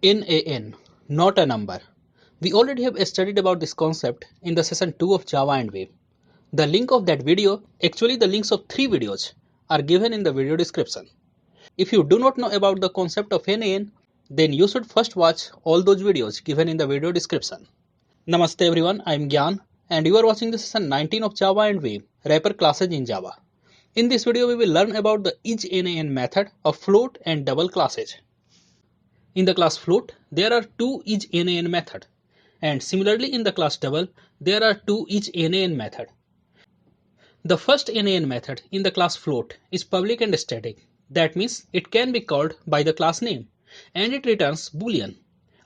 NaN, not a number. We already have studied about this concept in the session 2 of Java and Web. The link of that video, actually the links of 3 videos, are given in the video description. If you do not know about the concept of NaN, then you should first watch all those videos given in the video description. Namaste everyone, I am Gyan and you are watching the session 19 of Java and Web, wrapper classes in Java. In this video we will learn about the isNaN method of float and double classes. In the class float, there are two isNaN method, and similarly in the class double, there are two isNaN method. The first NaN method in the class float is public and static. That means it can be called by the class name, and it returns boolean,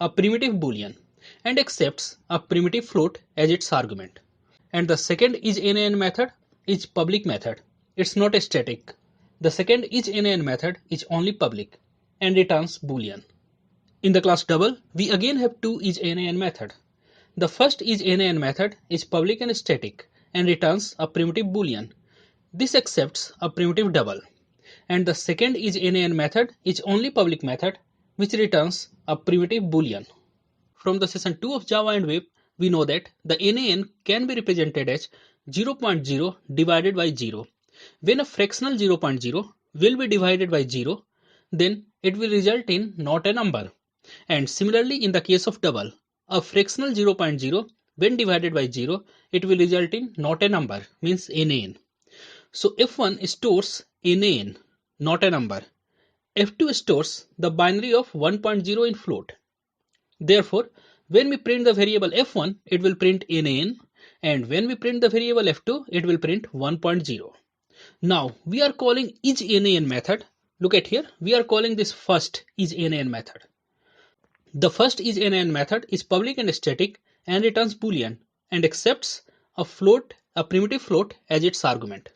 a primitive boolean, and accepts a primitive float as its argument. And the second isNaN method is public method. It's not static. The second isNaN method is only public and returns boolean. In the class double, we again have two isNaN method. The first isNaN method is public and static and returns a primitive boolean. This accepts a primitive double. And the second isNaN method is only public method which returns a primitive boolean. From the session 2 of Java and Web, we know that the NaN can be represented as 0.0 divided by 0. When a fractional 0.0 will be divided by 0, then it will result in not a number. And similarly in the case of double, a fractional 0.0 when divided by 0, it will result in not a number, means NaN. So F1 stores NaN, not a number. F2 stores the binary of 1.0 in float. Therefore, when we print the variable F1, it will print NaN, and when we print the variable F2, it will print 1.0. Now we are calling isNaN method. Look at here, we are calling this first isNaN method. The first isNaN method is public and static and returns boolean and accepts a primitive float as its argument.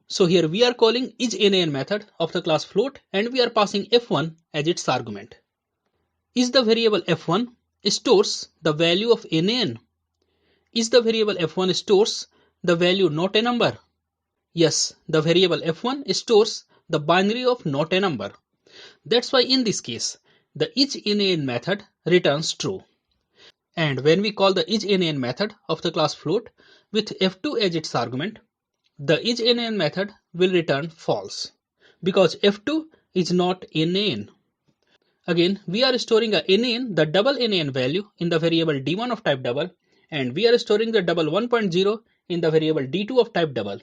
So here we are calling isNaN method of the class float and we are passing F1 as its argument. Is the variable F1 stores the value of NaN? Is the variable F1 stores the value not a number? Yes, the variable F1 stores the binary of not a number. That's why in this case, the isNaN method returns true. And when we call the isNaN method of the class float with F2 as its argument, the isNaN method will return false because F2 is not NaN. Again, we are storing a NaN, the double NaN value in the variable D1 of type double, and we are storing the double 1.0 in the variable D2 of type double.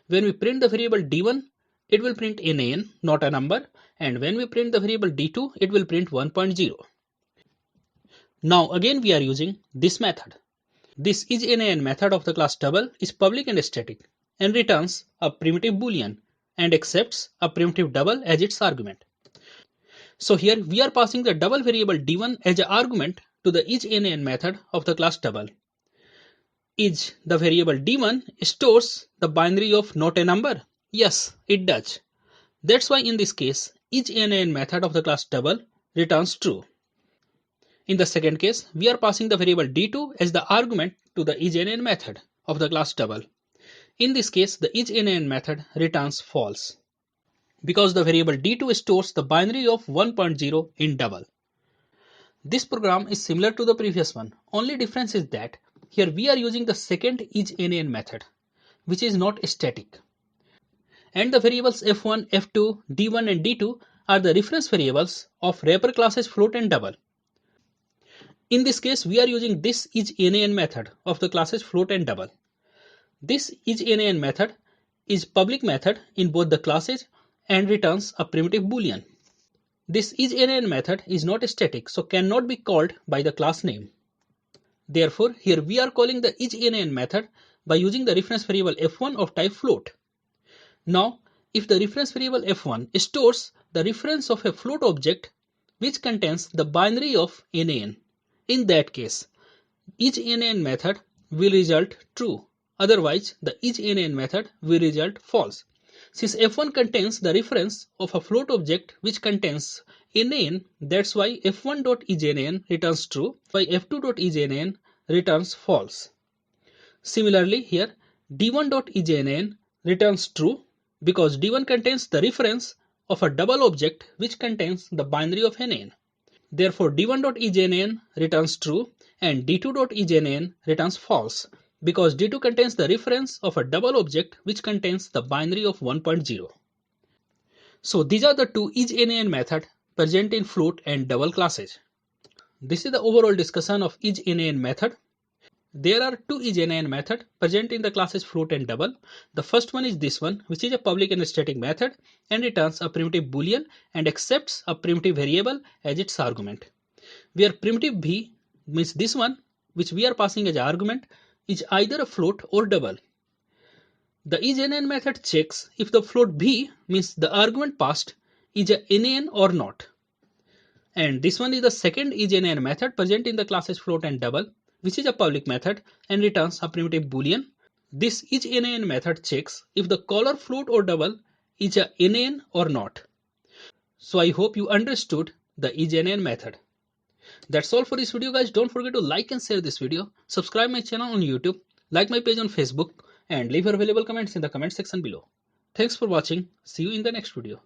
When we print the variable D1, it will print NaN, not a number, and when we print the variable D2, it will print 1.0. Now again we are using this method. This isNaN method of the class double is public and static and returns a primitive boolean and accepts a primitive double as its argument. So here we are passing the double variable D1 as an argument to the isNaN method of the class double. Is the variable D1 stores the binary of not a number? Yes, it does. That's why in this case, isNaN method of the class double returns true. In the second case, we are passing the variable D2 as the argument to the isNaN method of the class double. In this case, the isNaN method returns false because the variable D2 stores the binary of 1.0 in double. This program is similar to the previous one. Only difference is that here we are using the second isNaN method, which is not static. And the variables F1, F2, D1 and D2 are the reference variables of wrapper classes float and double. In this case, we are using this isNaN method of the classes float and double. This isNaN method is public method in both the classes and returns a primitive boolean. This isNaN method is not static, so cannot be called by the class name. Therefore, here we are calling the isNaN method by using the reference variable F1 of type float. Now, if the reference variable F1 stores the reference of a float object which contains the binary of NaN, in that case, isNaN method will result true. Otherwise, the isNaN method will result false. Since F1 contains the reference of a float object which contains NaN, that's why F1.isNaN returns true, while F2.isNaN returns false. Similarly, here D1.isNaN returns true because D1 contains the reference of a double object which contains the binary of NaN. Therefore, d1.isnan returns true and d2.isnan returns false because d2 contains the reference of a double object which contains the binary of 1.0. So these are the two isnan method present in float and double classes. This is the overall discussion of isnan method. There are two isnan method present in the classes float and double. The first one is this one, which is a public and static method and returns a primitive boolean and accepts a primitive variable as its argument. Where primitive b means this one, which we are passing as argument, is either a float or double. The isnan method checks if the float b means the argument passed is a nan or not. And this one is the second isnan method present in the classes float and double, which is a public method and returns a primitive boolean. This isnan method checks if the caller float or double is a nan or not. So I hope you understood the isnan method. That's all for this video, guys. Don't forget to like and share this video, subscribe my channel on YouTube, like my page on Facebook, and leave your valuable comments in the comment section below. Thanks for watching. See you in the next video.